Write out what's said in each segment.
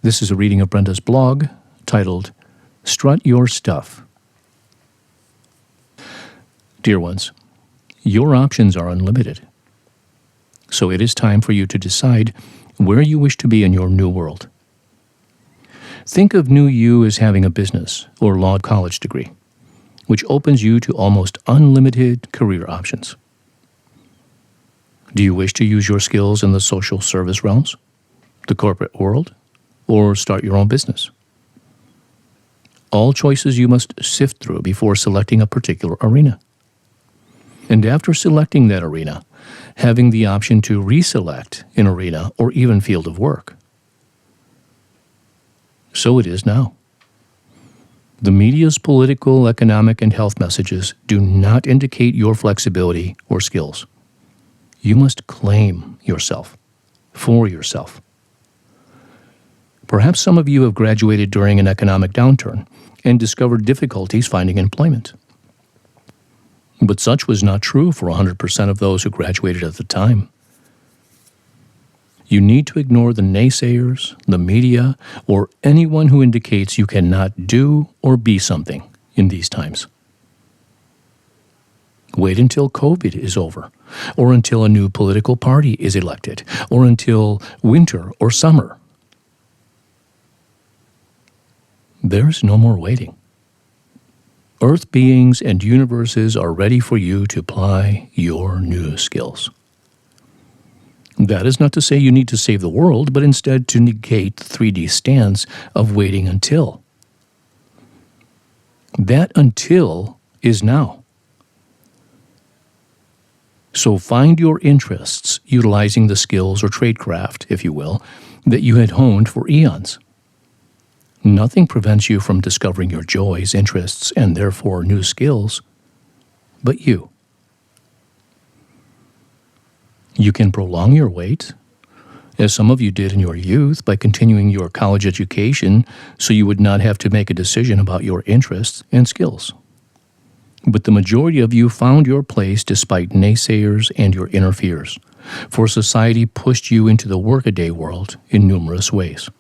This is a reading of Brenda's blog titled, Strut Your Stuff. Dear ones, your options are unlimited. So it is time for you to decide where you wish to be in your new world. Think of new you as having a business or law college degree, which opens you to almost unlimited career options. Do you wish to use your skills in the social service realms, the corporate world, or start your own business? All choices you must sift through before selecting a particular arena. And after selecting that arena, having the option to reselect an arena or even field of work. So it is now. The media's political, economic, and health messages do not indicate your flexibility or skills. You must claim yourself for yourself. Perhaps some of you have graduated during an economic downturn and discovered difficulties finding employment. But such was not true for 100% of those who graduated at the time. You need to ignore the naysayers, the media, or anyone who indicates you cannot do or be something in these times. Wait until COVID is over, or until a new political party is elected, or until winter or summer. There's no more waiting. Earth beings and universes are ready for you to apply your new skills. That is not to say you need to save the world, but instead to negate the 3D stance of waiting until. That until is now. So find your interests utilizing the skills or tradecraft, if you will, that you had honed for eons. Nothing prevents you from discovering your joys, interests, and therefore new skills, but you. You can prolong your wait, as some of you did in your youth, by continuing your college education so you would not have to make a decision about your interests and skills. But the majority of you found your place despite naysayers and your inner fears, for society pushed you into the workaday world in numerous ways.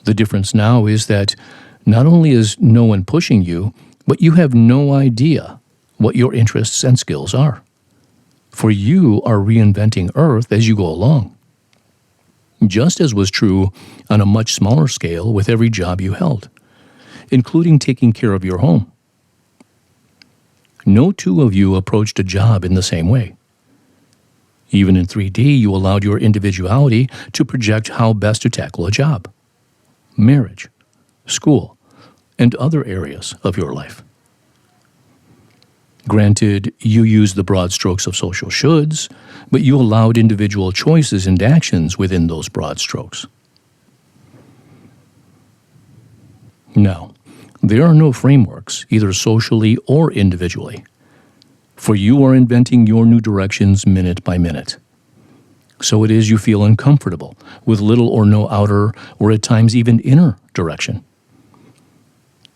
The difference now is that not only is no one pushing you, but you have no idea what your interests and skills are. For you are reinventing Earth as you go along, just as was true on a much smaller scale with every job you held, including taking care of your home. No two of you approached a job in the same way. Even in 3D, you allowed your individuality to project how best to tackle a job, marriage, school, and other areas of your life. Granted, you used the broad strokes of social shoulds, but you allowed individual choices and actions within those broad strokes. Now, there are no frameworks, either socially or individually, for you are inventing your new directions minute by minute. So it is you feel uncomfortable with little or no outer or at times even inner direction.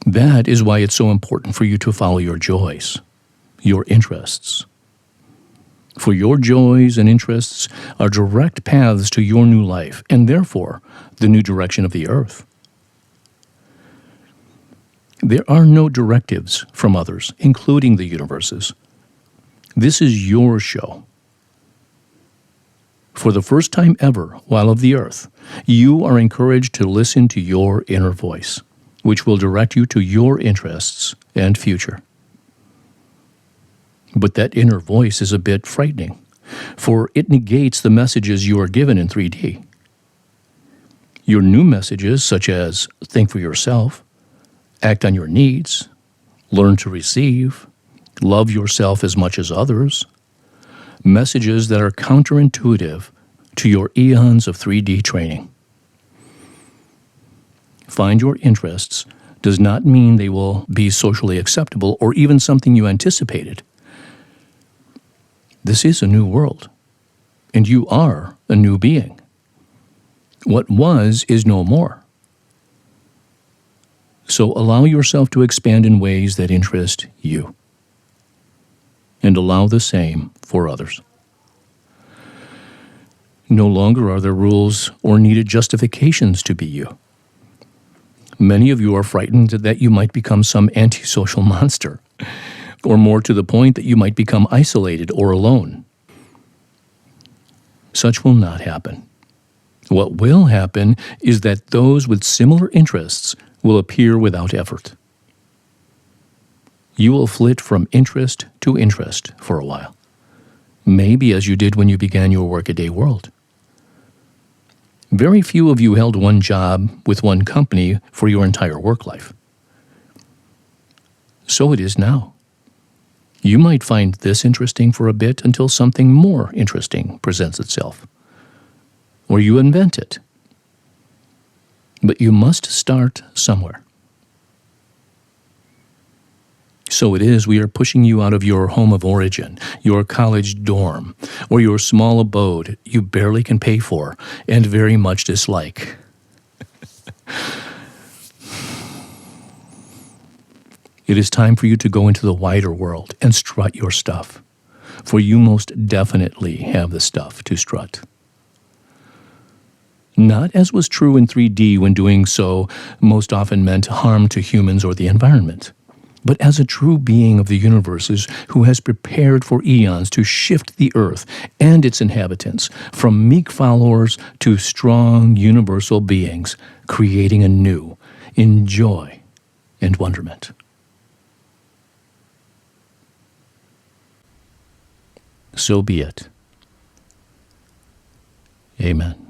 That is why it's so important for you to follow your joys, your interests. For your joys and interests are direct paths to your new life and therefore the new direction of the earth. There are no directives from others, including the universes. This is your show. For the first time ever while of the earth, you are encouraged to listen to your inner voice, which will direct you to your interests and future. But that inner voice is a bit frightening, for it negates the messages you are given in 3D. Your new messages, such as think for yourself, act on your needs, learn to receive, love yourself as much as others, messages that are counterintuitive to your eons of 3D training. Find your interests does not mean they will be socially acceptable or even something you anticipated. This is a new world, and you are a new being. What was is no more. So allow yourself to expand in ways that interest you, and allow the same for others. No longer are there rules or needed justifications to be you. Many of you are frightened that you might become some antisocial monster, or more to the point that you might become isolated or alone. Such will not happen. What will happen is that those with similar interests will appear without effort. You will flit from interest to interest for a while, maybe as you did when you began your workaday world. Very few of you held one job with one company for your entire work life. So it is now. You might find this interesting for a bit until something more interesting presents itself, or you invent it. But you must start somewhere. So it is we are pushing you out of your home of origin, your college dorm, or your small abode you barely can pay for and very much dislike. It is time for you to go into the wider world and strut your stuff, for you most definitely have the stuff to strut. Not as was true in 3D when doing so most often meant harm to humans or the environment, but as a true being of the universes who has prepared for eons to shift the earth and its inhabitants from meek followers to strong universal beings, creating anew in joy and wonderment. So be it. Amen.